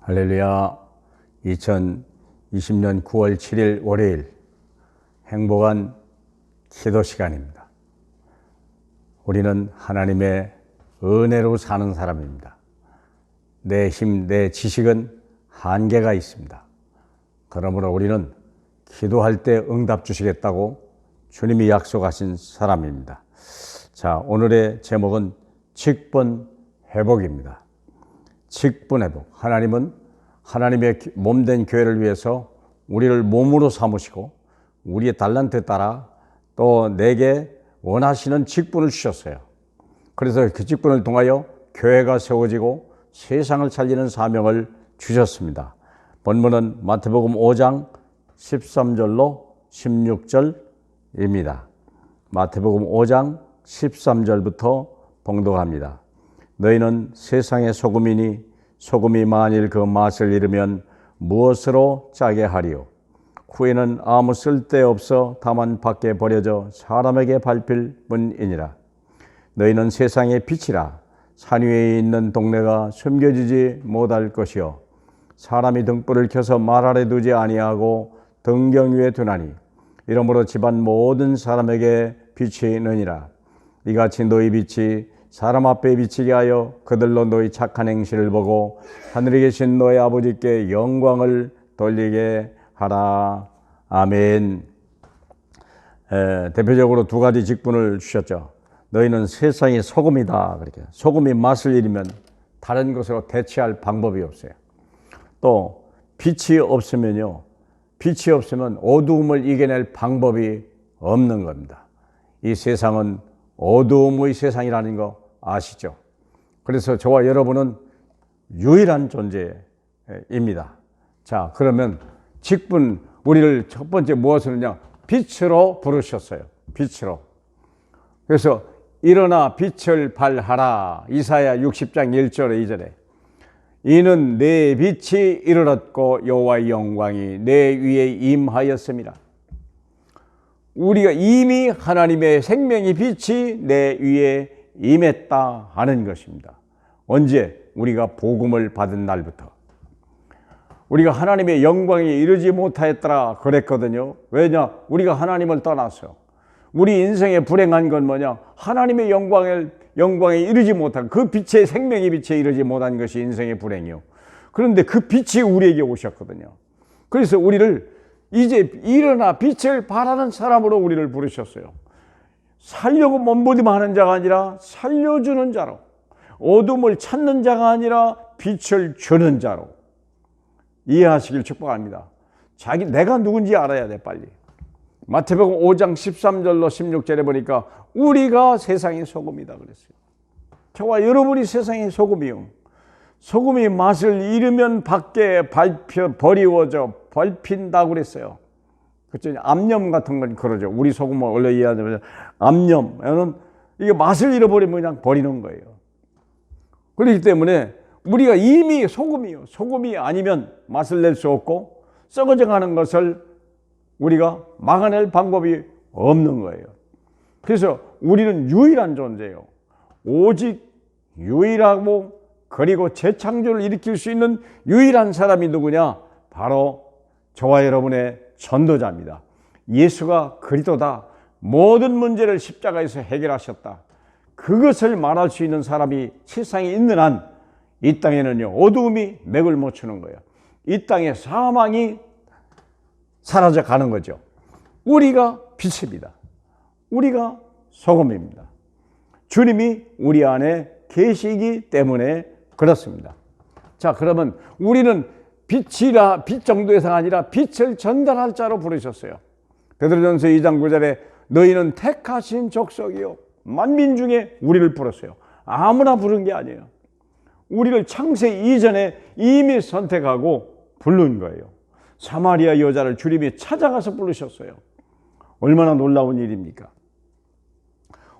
할렐루야. 2020년 9월 7일 월요일 행복한 기도 시간입니다. 우리는 하나님의 은혜로 사는 사람입니다. 내 힘, 내 지식은 한계가 있습니다. 그러므로 우리는 기도할 때 응답 주시겠다고 주님이 약속하신 사람입니다. 자, 오늘의 제목은 직분 회복입니다. 직분 회복. 하나님은 하나님의 몸된 교회를 위해서 우리를 몸으로 삼으시고 우리의 달란트에 따라 또 내게 원하시는 직분을 주셨어요. 그래서 그 직분을 통하여 교회가 세워지고 세상을 살리는 사명을 주셨습니다. 본문은 마태복음 5장 13절로 16절입니다. 마태복음 5장 13절부터 봉독합니다. 너희는 세상의 소금이니 소금이 만일 그 맛을 잃으면 무엇으로 짜게 하리요? 후에는 아무 쓸데없어 다만 밖에 버려져 사람에게 밟힐 뿐이니라. 너희는 세상의 빛이라. 산 위에 있는 동네가 숨겨지지 못할 것이요 사람이 등불을 켜서 말 아래 두지 아니하고 등경 위에 두나니 이러므로 집안 모든 사람에게 빛이 느니라. 이같이 너희 빛이 사람 앞에 비치게 하여 그들로 너희 착한 행실을 보고 하늘에 계신 너희 아버지께 영광을 돌리게 하라. 아멘. 대표적으로 두 가지 직분을 주셨죠. 너희는 세상의 소금이다. 그렇게 소금이 맛을 잃으면 다른 것으로 대체할 방법이 없어요. 또 빛이 없으면요, 빛이 없으면 어두움을 이겨낼 방법이 없는 겁니다. 이 세상은 어두움의 세상이라는 거 아시죠? 그래서 저와 여러분은 유일한 존재입니다. 자, 그러면 직분, 우리를 첫 번째 무엇으로냐? 빛으로 부르셨어요. 빛으로. 그래서 일어나 빛을 발하라. 이사야 60장 1절에 2절에 이는 내 빛이 이르렀고 여호와의 영광이 내 위에 임하였습니다. 우리가 이미 하나님의 생명의 빛이 내 위에 임했다 하는 것입니다. 언제? 우리가 복음을 받은 날부터. 우리가 하나님의 영광에 이르지 못하였더라 그랬거든요. 왜냐? 우리가 하나님을 떠났어요. 우리 인생에 불행한 건 뭐냐? 하나님의 영광에 이르지 못한, 그 빛의 생명의 빛에 이르지 못한 것이 인생의 불행이요. 그런데 그 빛이 우리에게 오셨거든요. 그래서 우리를 이제 일어나 빛을 발하는 사람으로 우리를 부르셨어요. 살려고 몸부림하는 자가 아니라 살려주는 자로, 어둠을 찾는 자가 아니라 빛을 주는 자로 이해하시길 축복합니다. 내가 누군지 알아야 돼, 빨리. 마태복음 5장 13절로 16절에 보니까 우리가 세상의 소금이다 그랬어요. 저와 여러분이 세상의 소금이요. 소금이 맛을 잃으면 밖에 버리워져 밟힌다고 그랬어요. 그렇죠? 암염 같은 건 그러죠. 우리 소금을 원래 이해하자면 암염, 이게 맛을 잃어버리면 그냥 버리는 거예요. 그렇기 때문에 우리가 이미 소금이요. 소금이 아니면 맛을 낼 수 없고 썩어져 가는 것을 우리가 막아낼 방법이 없는 거예요. 그래서 우리는 유일한 존재예요. 오직 유일하고 그리고 재창조를 일으킬 수 있는 유일한 사람이 누구냐? 바로 저와 여러분의 전도자입니다. 예수가 그리스도다. 모든 문제를 십자가에서 해결하셨다. 그것을 말할 수 있는 사람이 세상에 있는 한 이 땅에는요, 어두움이 맥을 못 추는 거예요. 이 땅에 사망이 사라져 가는 거죠. 우리가 빛입니다. 우리가 소금입니다. 주님이 우리 안에 계시기 때문에 그렇습니다. 자, 그러면 우리는 빛 정도에서가 아니라 빛을 전달할 자로 부르셨어요. 베드로전서 2장 9절에 너희는 택하신 족속이요 만민 중에 우리를 불렀어요. 아무나 부른 게 아니에요. 우리를 창세 이전에 이미 선택하고 부른 거예요. 사마리아 여자를 주님이 찾아가서 부르셨어요. 얼마나 놀라운 일입니까?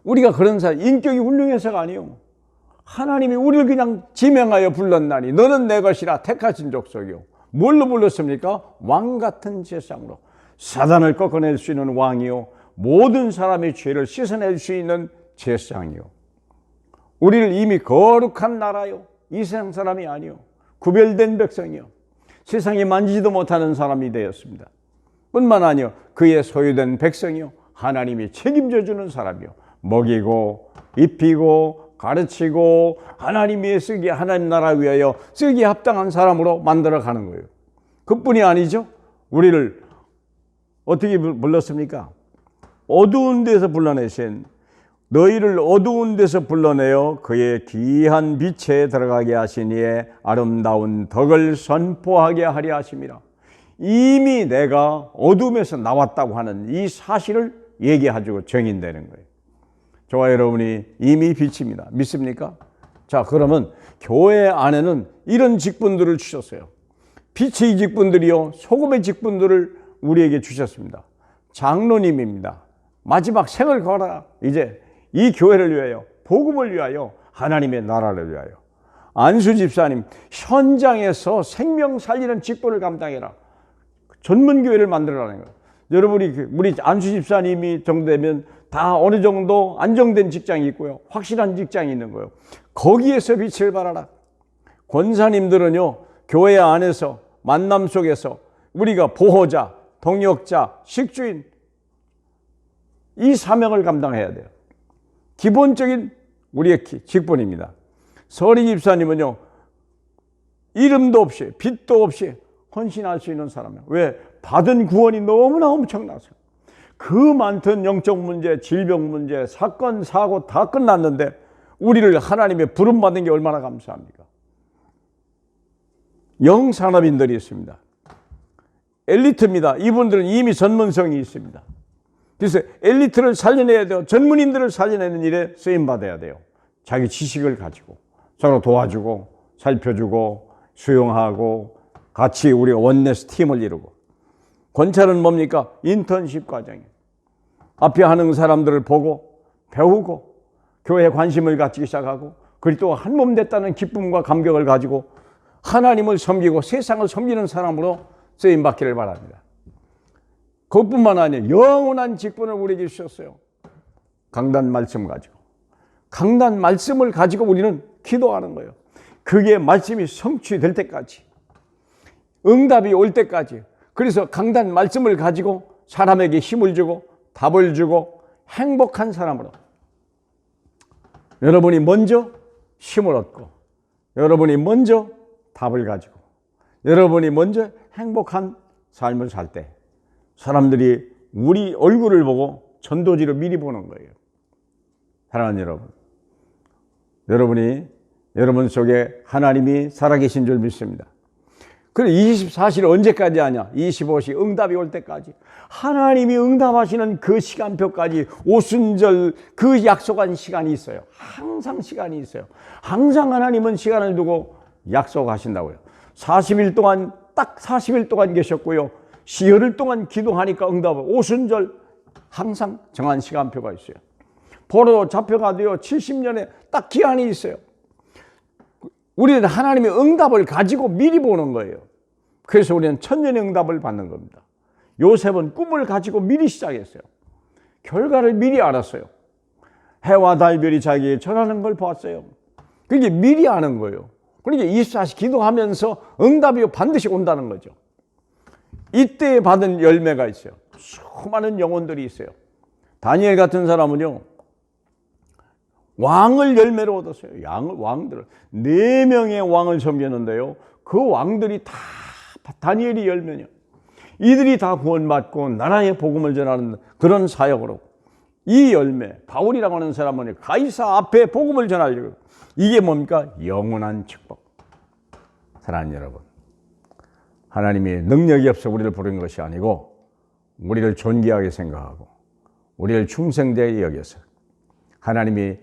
우리가 그런 사람, 인격이 훌륭해서가 아니요. 하나님이 우리를 그냥 지명하여 불렀나니 너는 내 것이라 택하신 족속이요. 뭘로 불렀습니까? 왕 같은 제사장으로. 사단을 꺾어낼 수 있는 왕이요. 모든 사람의 죄를 씻어낼 수 있는 제사장이요. 우리를 이미 거룩한 나라요. 이 세상 사람이 아니요. 구별된 백성이요, 세상에 만지지도 못하는 사람이 되었습니다. 뿐만 아니요, 그의 소유된 백성이요, 하나님이 책임져 주는 사람이요, 먹이고 입히고 가르치고 하나님 위해 쓰기에, 하나님 나라 위하여 쓰기에 합당한 사람으로 만들어 가는 거예요. 그뿐이 아니죠. 우리를 어떻게 불렀습니까? 어두운 데서 불러내신, 너희를 어두운 데서 불러내어 그의 귀한 빛에 들어가게 하시니에 아름다운 덕을 선포하게 하려 하심이라. 이미 내가 어둠에서 나왔다고 하는 이 사실을 얘기해주고 정인되는 거예요. 저와 여러분이 이미 빛입니다. 믿습니까? 자, 그러면 교회 안에는 이런 직분들을 주셨어요. 빛의 직분들이요, 소금의 직분들을 우리에게 주셨습니다. 장로님입니다. 마지막 생을 걸어라. 이제 이 교회를 위하여, 복음을 위하여, 하나님의 나라를 위하여. 안수 집사님, 현장에서 생명 살리는 직분을 감당해라. 전문교회를 만들어라는 거예요. 여러분이, 우리 안수 집사님이 정도 되면 다 어느 정도 안정된 직장이 있고요, 확실한 직장이 있는 거예요. 거기에서 빛을 발하라. 권사님들은요, 교회 안에서 만남 속에서 우리가 보호자, 동역자, 식주인, 이 사명을 감당해야 돼요. 기본적인 우리의 직분입니다. 서리 집사님은요, 이름도 없이 빛도 없이 헌신할 수 있는 사람이에요. 왜? 받은 구원이 너무나 엄청나서. 그 많던 영적 문제, 질병 문제, 사건, 사고 다 끝났는데 우리를 하나님의 부름받은 게 얼마나 감사합니까? 영산업인들이 있습니다. 엘리트입니다. 이분들은 이미 전문성이 있습니다. 그래서 엘리트를 살려내야 돼요. 전문인들을 살려내는 일에 쓰임받아야 돼요. 자기 지식을 가지고 서로 도와주고 살펴주고 수용하고 같이 우리가 원네스 팀을 이루고. 권찰은 뭡니까? 인턴십 과정이에요. 앞에 하는 사람들을 보고 배우고 교회에 관심을 갖기 시작하고, 그리고 또 한 몸 됐다는 기쁨과 감격을 가지고 하나님을 섬기고 세상을 섬기는 사람으로 쓰임받기를 바랍니다. 그것뿐만 아니라 영원한 직분을 우리에게 주셨어요. 강단 말씀 가지고. 강단 말씀을 가지고 우리는 기도하는 거예요. 그게 말씀이 성취될 때까지, 응답이 올 때까지. 그래서 강단 말씀을 가지고 사람에게 힘을 주고 답을 주고 행복한 사람으로, 여러분이 먼저 힘을 얻고, 여러분이 먼저 답을 가지고, 여러분이 먼저 행복한 삶을 살 때 사람들이 우리 얼굴을 보고 전도지로 미리 보는 거예요. 사랑하는 여러분, 여러분이 여러분 속에 하나님이 살아계신 줄 믿습니다. 그리고 24시를 언제까지 하냐? 25시 응답이 올 때까지. 하나님이 응답하시는 그 시간표까지, 오순절 그 약속한 시간이 있어요. 항상 시간이 있어요. 항상 하나님은 시간을 두고 약속하신다고요. 40일 동안, 딱 40일 동안 계셨고요, 열흘 동안 기도하니까 응답을, 오순절 항상 정한 시간표가 있어요. 포로 잡혀가도요 70년에 딱 기한이 있어요. 우리는 하나님의 응답을 가지고 미리 보는 거예요. 그래서 우리는 천년의 응답을 받는 겁니다. 요셉은 꿈을 가지고 미리 시작했어요. 결과를 미리 알았어요. 해와 달별이 자기에 절하는 걸 봤어요. 그게 미리 아는 거예요. 그러니까 24시 기도하면서 응답이 반드시 온다는 거죠. 이때 받은 열매가 있어요. 수많은 영혼들이 있어요. 다니엘 같은 사람은요, 왕을 열매로 얻었어요. 왕들을 4명의 왕을 섬겼는데요, 그 왕들이 다 다니엘이 열매냐. 이들이 다 구원받고 나라의 복음을 전하는 그런 사역으로, 이 열매, 바울이라고 하는 사람은 가이사 앞에 복음을 전하려고. 이게 뭡니까? 영원한 축복. 사랑하는 여러분, 하나님이 능력이 없어 우리를 부른 것이 아니고 우리를 존귀하게 생각하고 우리를 충성되게 여겨서 하나님이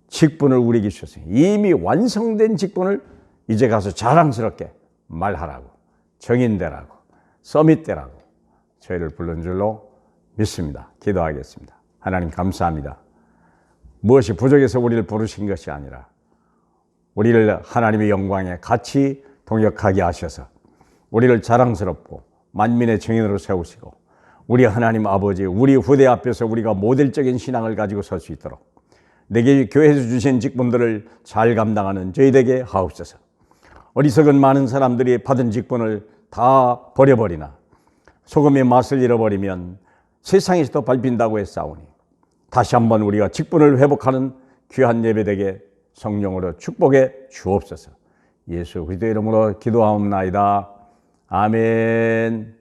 직분을 우리에게 주셨어요. 이미 완성된 직분을 이제 가서 자랑스럽게 말하라고, 정인되라고, 서밋되라고 저희를 부른 줄로 믿습니다. 기도하겠습니다. 하나님 감사합니다. 무엇이 부족해서 우리를 부르신 것이 아니라 우리를 하나님의 영광에 같이 동역하게 하셔서 우리를 자랑스럽고 만민의 증인으로 세우시고, 우리 하나님 아버지, 우리 후대 앞에서 우리가 모델적인 신앙을 가지고 설 수 있도록 내게 교회에서 주신 직분들을 잘 감당하는 저희에게 하옵소서. 어리석은 많은 사람들이 받은 직분을 다 버려버리나 소금의 맛을 잃어버리면 세상에서도 밟힌다고 했사오니 다시 한번 우리가 직분을 회복하는 귀한 예배되게 성령으로 축복해 주옵소서. 예수 그리스도의 이름으로 기도하옵나이다. 아멘.